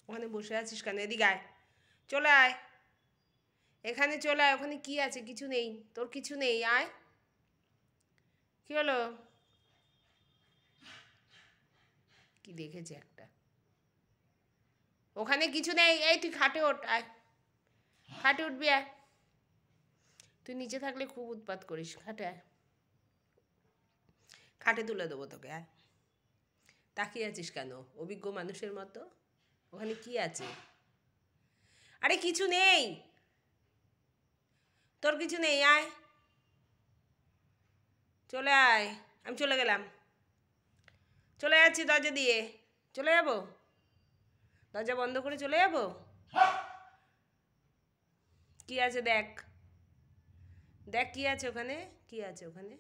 ওখানে বসে আছিস কেন? এদিকে আয়, চলে আয়, এখানে চলে আয়। ওখানে কি আছে? কিছু নেই, তোর কিছু নেই, আয়। কি হলো? কি দেখেছে একটা? ওখানে কিছু নেই। এই তুই খাটে ওঠ, আয়, খাটে উঠবি, আয়। তুই নিচে থাকলে খুব উৎপাত করিস, খাটে আয়, খাটে তুলে দেবো তোকে, আয়। তাকিয়ে আছিস কেন অভিজ্ঞ মানুষের মতো? ওখানে কি আছে? আরে কিছু নেই, তোর কিছু নেই, আয়, চলে আয়। আমি চলে গেলাম, চলে যাচ্ছি দরজা দিয়ে। চলে যাব? দরজা বন্ধ করে চলে যাব? কি আছে দেখ, দেখ কি আছে ওখানে, কি আছে ওখানে,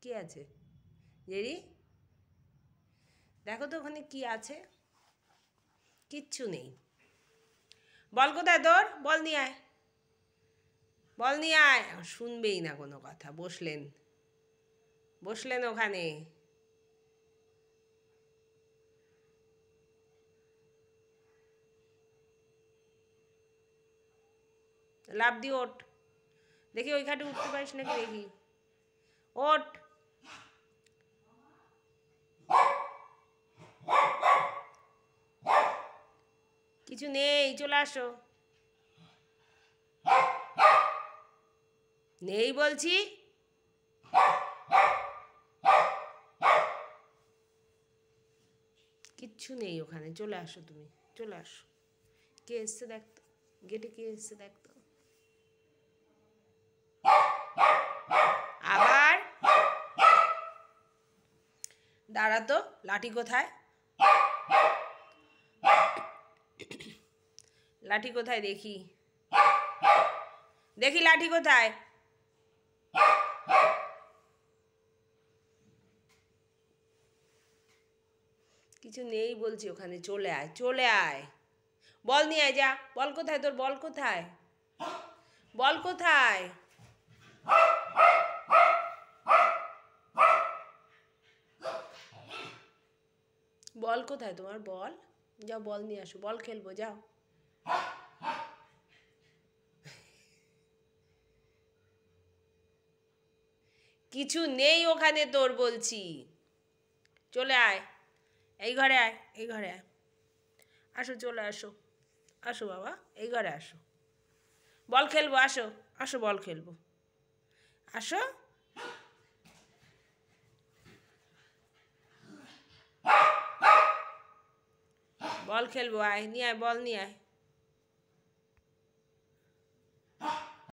কি আছে জেরি? দেখো তো ওখানে কি আছে। কিচ্ছু নেই। বল কোথায় তোর? বল নিয়ে আয়, বল নিয়ে আয়। শুনবেই না কোনো কথা। বসলেন, বসলেন ওখানে। লাফ দিয়ে ওঠ, দেখি ওই খাটে উঠতে পারিস নাকি, দেখি, ওঠ। কিছু নেই, চলে আসো। নেই বলছি। কিচ্ছু নেই ওখানে, চলে আসো তুমি, চলে আসো। কে এসছে দেখতো, গেটে কে এসছে দেখতো। আবার দাঁড়া তো, লাঠি কোথায়? লাঠি কোথায় দেখি, দেখি লাঠি কোথায়? কিছু নেই বলছি ওখানে, চলে আয়, চলে আয়। বল নিয়ে আয়, যা। বল কোথায় তোর? বল কোথায়? বল কোথায়? বল কোথায় তোমার? বল, যাও বল নিয়ে আসো, বল খেলবো, যাও। কিছু নেই ওখানে তোর বলছি, চলে আয়। এই ঘরে আয়, এই ঘরে আয়, আসো, চলে আসো, আসো বাবা, এই ঘরে আসো, বল খেলবো, আসো, আসো, বল খেলবো, আসো। বল খেলবো, আয়, নিয়ে আয়, বল নিয়ে আয়।